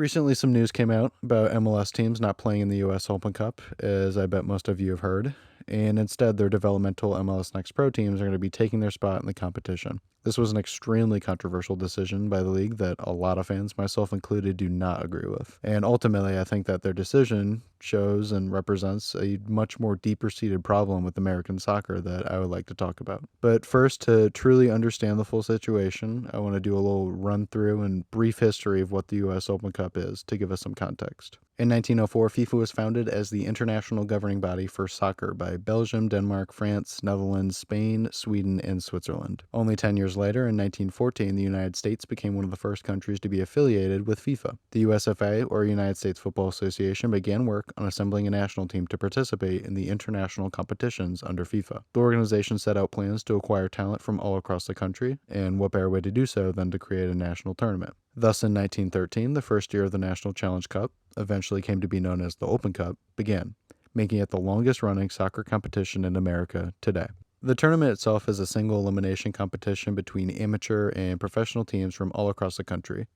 Recently, some news came out about MLS teams not playing in the US Open Cup, as I bet most of you have heard, and instead their developmental MLS Next Pro teams are going to be taking their spot in the competition. This was an extremely controversial decision by the league that a lot of fans, myself included, do not agree with. And ultimately, I think that their decision shows and represents a much more deeper seated problem with American soccer that I would like to talk about. But first, to truly understand the full situation, I want to do a little run through and brief history of what the US Open Cup is to give us some context. In 1904, FIFA was founded as the international governing body for soccer by Belgium, Denmark, France, Netherlands, Spain, Sweden, and Switzerland. Only 10 years later, in 1914, the United States became one of the first countries to be affiliated with FIFA. The USFA, or United States Football Association, began work on assembling a national team to participate in the international competitions under FIFA. The organization set out plans to acquire talent from all across the country, and what better way to do so than to create a national tournament. Thus, in 1913, the first year of the National Challenge Cup, eventually came to be known as the Open Cup, began, making it the longest-running soccer competition in America today. The tournament itself is a single elimination competition between amateur and professional teams from all across the country.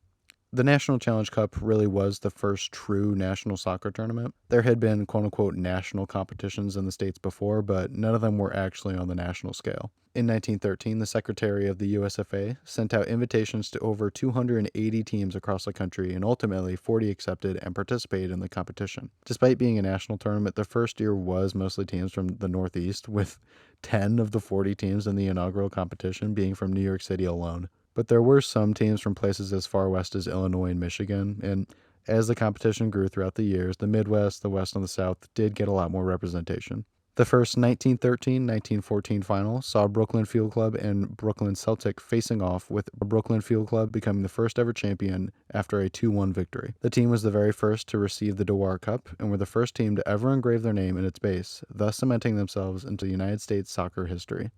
The National Challenge Cup really was the first true national soccer tournament. There had been quote-unquote national competitions in the States before, but none of them were actually on the national scale. In 1913, the Secretary of the USFA sent out invitations to over 280 teams across the country, and ultimately 40 accepted and participated in the competition. Despite being a national tournament, the first year was mostly teams from the Northeast, with 10 of the 40 teams in the inaugural competition being from New York City alone. But there were some teams from places as far west as Illinois and Michigan, and as the competition grew throughout the years, the Midwest, the West, and the South did get a lot more representation. The first 1913-1914 final saw Brooklyn Field Club and Brooklyn Celtic facing off, with Brooklyn Field Club becoming the first ever champion after a 2-1 victory. The team was the very first to receive the Dewar Cup and were the first team to ever engrave their name in its base, thus cementing themselves into United States soccer history.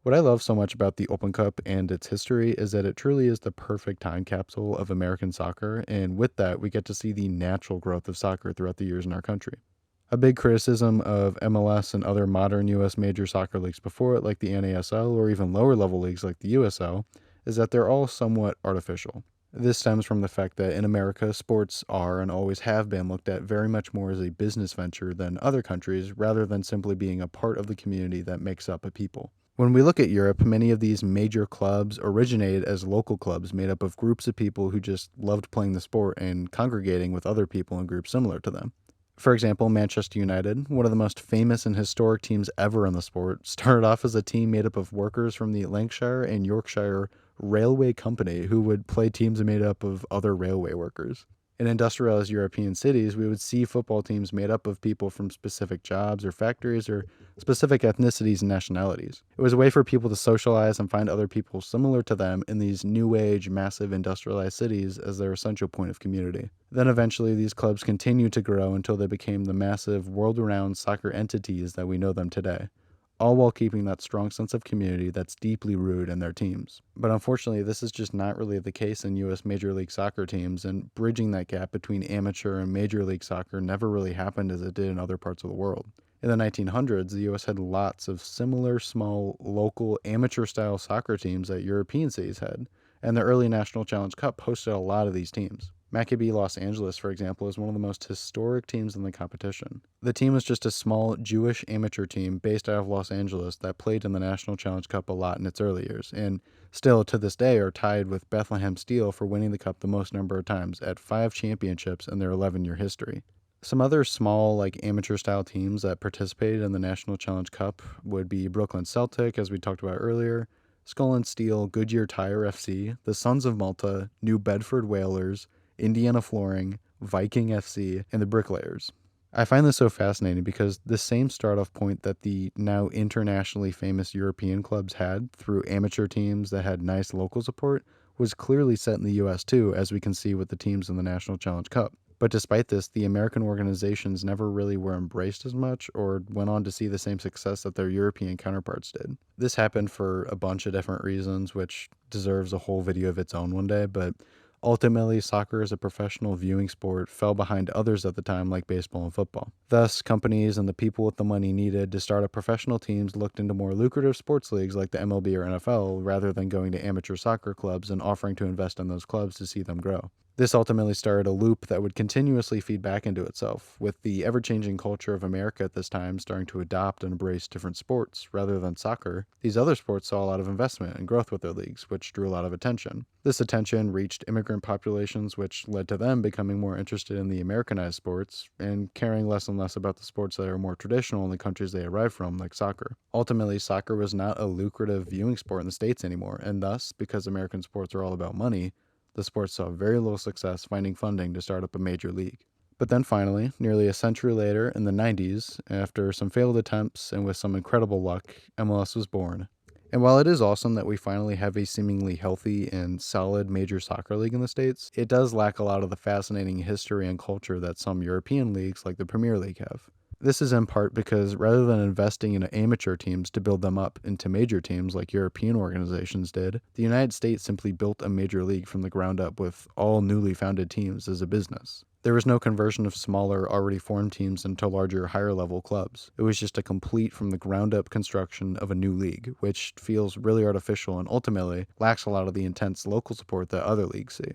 What I love so much about the Open Cup and its history is that it truly is the perfect time capsule of American soccer, and with that, we get to see the natural growth of soccer throughout the years in our country. A big criticism of MLS and other modern U.S. major soccer leagues before it, like the NASL or even lower level leagues like the USL, is that they're all somewhat artificial. This stems from the fact that in America, sports are and always have been looked at very much more as a business venture than other countries, rather than simply being a part of the community that makes up a people. When we look at Europe, many of these major clubs originated as local clubs made up of groups of people who just loved playing the sport and congregating with other people in groups similar to them. For example, Manchester United, one of the most famous and historic teams ever in the sport, started off as a team made up of workers from the Lancashire and Yorkshire Railway Company who would play teams made up of other railway workers. In industrialized European cities, we would see football teams made up of people from specific jobs or factories or specific ethnicities and nationalities. It was a way for people to socialize and find other people similar to them in these new age, massive industrialized cities as their essential point of community. Then eventually these clubs continued to grow until they became the massive, world-renowned soccer entities that we know them today, all while keeping that strong sense of community that's deeply rooted in their teams. But unfortunately, this is just not really the case in U.S. Major League Soccer teams, and bridging that gap between amateur and Major League Soccer never really happened as it did in other parts of the world. In the 1900s, the U.S. had lots of similar, small, local, amateur-style soccer teams that European cities had, and the early National Challenge Cup hosted a lot of these teams. Maccabi Los Angeles, for example, is one of the most historic teams in the competition. The team was just a small Jewish amateur team based out of Los Angeles that played in the National Challenge Cup a lot in its early years, and still to this day are tied with Bethlehem Steel for winning the cup the most number of times at 5 championships in their 11-year history. Some other small, amateur-style teams that participated in the National Challenge Cup would be Brooklyn Celtic, as we talked about earlier, Skull and Steel, Goodyear Tire FC, the Sons of Malta, New Bedford Whalers, Indiana Flooring, Viking FC, and the Bricklayers. I find this so fascinating because the same start-off point that the now internationally famous European clubs had through amateur teams that had nice local support was clearly set in the US too, as we can see with the teams in the National Challenge Cup. But despite this, the American organizations never really were embraced as much or went on to see the same success that their European counterparts did. This happened for a bunch of different reasons, which deserves a whole video of its own one day, but ultimately, soccer as a professional viewing sport fell behind others at the time like baseball and football. Thus, companies and the people with the money needed to start up professional teams looked into more lucrative sports leagues like the MLB or NFL rather than going to amateur soccer clubs and offering to invest in those clubs to see them grow. This ultimately started a loop that would continuously feed back into itself, with the ever-changing culture of America at this time starting to adopt and embrace different sports rather than soccer. These other sports saw a lot of investment and growth with their leagues, which drew a lot of attention. This attention reached immigrant populations, which led to them becoming more interested in the Americanized sports and caring less and less about the sports that are more traditional in the countries they arrive from, like soccer. Ultimately, soccer was not a lucrative viewing sport in the States anymore, and thus, because American sports are all about money, the sport saw very little success finding funding to start up a major league. But then finally, nearly a century later, in the 90s, after some failed attempts and with some incredible luck, MLS was born. And while it is awesome that we finally have a seemingly healthy and solid major soccer league in the States, it does lack a lot of the fascinating history and culture that some European leagues like the Premier League have. This is in part because rather than investing in amateur teams to build them up into major teams like European organizations did, the United States simply built a major league from the ground up with all newly founded teams as a business. There was no conversion of smaller, already formed teams into larger, higher level clubs. It was just a complete from the ground up construction of a new league, which feels really artificial and ultimately lacks a lot of the intense local support that other leagues see.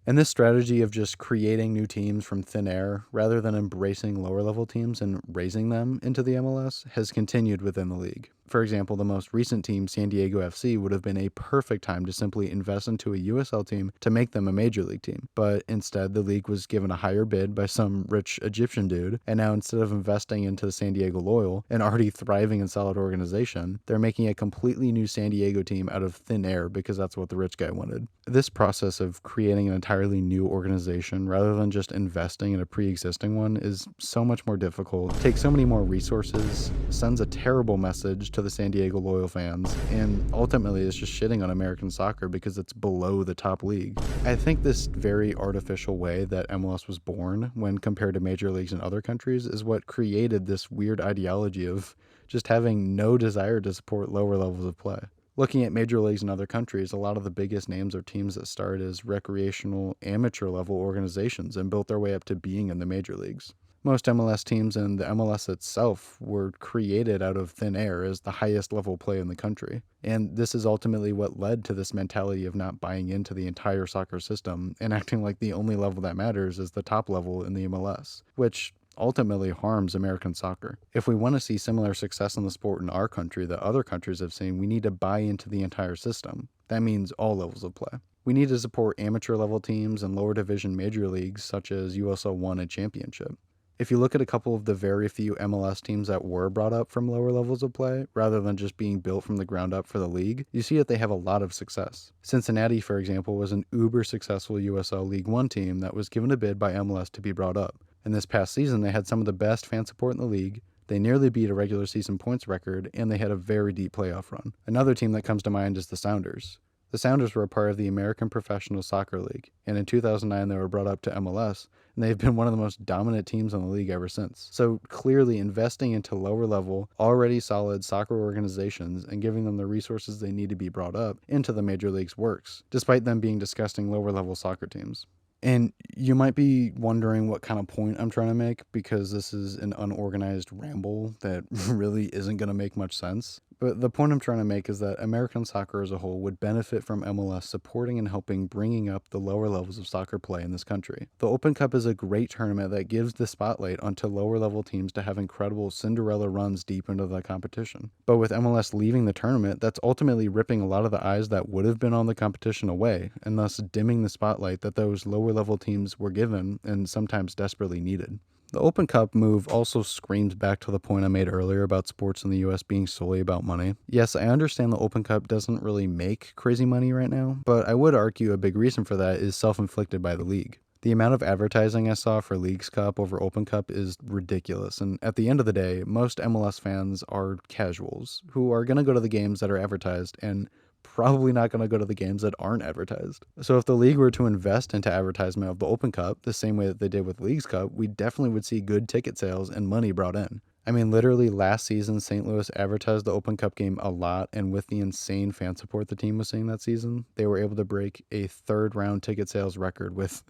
And this strategy of just creating new teams from thin air, rather than embracing lower level teams and raising them into the MLS, has continued within the league. For example, the most recent team, San Diego FC, would have been a perfect time to simply invest into a USL team to make them a major league team. But instead, the league was given a higher bid by some rich Egyptian dude, and now instead of investing into the San Diego Loyal, an already thriving and solid organization, they're making a completely new San Diego team out of thin air because that's what the rich guy wanted. This process of creating an entirely new organization rather than just investing in a pre-existing one is so much more difficult, takes so many more resources, sends a terrible message to the San Diego Loyal fans, and ultimately is just shitting on American soccer because it's below the top league. I think this very artificial way that MLS was born when compared to major leagues in other countries is what created this weird ideology of just having no desire to support lower levels of play. Looking at major leagues in other countries, a lot of the biggest names are teams that started as recreational, amateur level organizations and built their way up to being in the major leagues. Most MLS teams and the MLS itself were created out of thin air as the highest level play in the country. And this is ultimately what led to this mentality of not buying into the entire soccer system and acting like the only level that matters is the top level in the MLS, which ultimately harms American soccer. If we want to see similar success in the sport in our country that other countries have seen, we need to buy into the entire system. That means all levels of play. We need to support amateur level teams and lower division major leagues such as USL 1 and Championship. If you look at a couple of the very few MLS teams that were brought up from lower levels of play, rather than just being built from the ground up for the league, you see that they have a lot of success. Cincinnati, for example, was an uber successful USL League 1 team that was given a bid by MLS to be brought up. And this past season, they had some of the best fan support in the league, they nearly beat a regular season points record, and they had a very deep playoff run. Another team that comes to mind is the Sounders. The Sounders were a part of the American Professional Soccer League, and in 2009 they were brought up to MLS, and they've been one of the most dominant teams in the league ever since. So clearly investing into lower level, already solid soccer organizations and giving them the resources they need to be brought up into the major leagues works, despite them being disgusting lower level soccer teams. And you might be wondering what kind of point I'm trying to make because this is an unorganized ramble that really isn't going to make much sense. But the point I'm trying to make is that American soccer as a whole would benefit from MLS supporting and helping bringing up the lower levels of soccer play in this country. The Open Cup is a great tournament that gives the spotlight onto lower level teams to have incredible Cinderella runs deep into the competition. But with MLS leaving the tournament, that's ultimately ripping a lot of the eyes that would have been on the competition away, and thus dimming the spotlight that those lower level teams were given and sometimes desperately needed. The Open Cup move also screams back to the point I made earlier about sports in the US being solely about money. Yes, I understand the Open Cup doesn't really make crazy money right now, but I would argue a big reason for that is self-inflicted by the league. The amount of advertising I saw for Leagues Cup over Open Cup is ridiculous, and at the end of the day, most MLS fans are casuals who are going to go to the games that are advertised and probably not going to go to the games that aren't advertised. So if the league were to invest into advertisement of the Open Cup the same way that they did with Leagues Cup, we definitely would see good ticket sales and money brought in. I mean, literally last season, St. Louis advertised the Open Cup game a lot, and with the insane fan support the team was seeing that season, they were able to break a third round ticket sales record with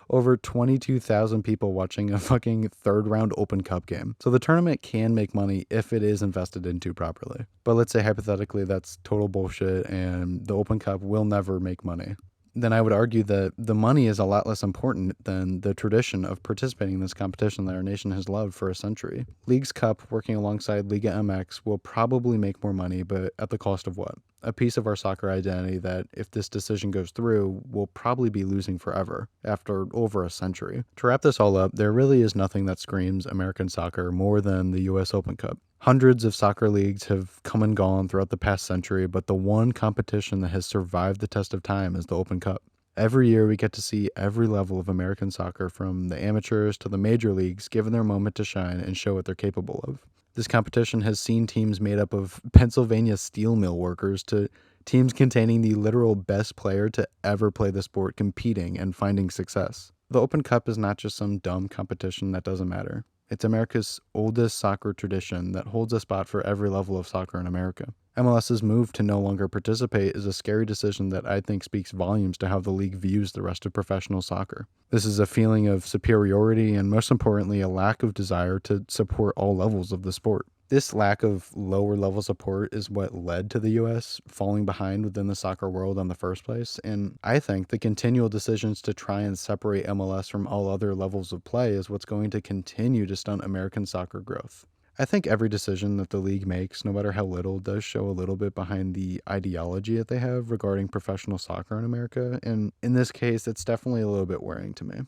over 22,000 people watching a fucking third round Open Cup game. So the tournament can make money if it is invested into properly. But let's say hypothetically that's total bullshit and the Open Cup will never make money. then I would argue that the money is a lot less important than the tradition of participating in this competition that our nation has loved for a century. Leagues Cup, working alongside Liga MX, will probably make more money, but at the cost of what? A piece of our soccer identity that, if this decision goes through, will probably be losing forever after over a century. To wrap this all up, there really is nothing that screams American soccer more than the US Open Cup. Hundreds of soccer leagues have come and gone throughout the past century, but the one competition that has survived the test of time is the Open Cup. Every year, we get to see every level of American soccer, from the amateurs to the major leagues, given their moment to shine and show what they're capable of. This competition has seen teams made up of Pennsylvania steel mill workers to teams containing the literal best player to ever play the sport competing and finding success. The Open Cup is not just some dumb competition that doesn't matter. It's America's oldest soccer tradition that holds a spot for every level of soccer in America. MLS's move to no longer participate is a scary decision that I think speaks volumes to how the league views the rest of professional soccer. This is a feeling of superiority and, most importantly, a lack of desire to support all levels of the sport. This lack of lower level support is what led to the US falling behind within the soccer world in the first place, and I think the continual decisions to try and separate MLS from all other levels of play is what's going to continue to stunt American soccer growth. I think every decision that the league makes, no matter how little, does show a little bit behind the ideology that they have regarding professional soccer in America, and in this case, it's definitely a little bit worrying to me.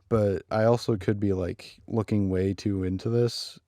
But I also could be like looking way too into this.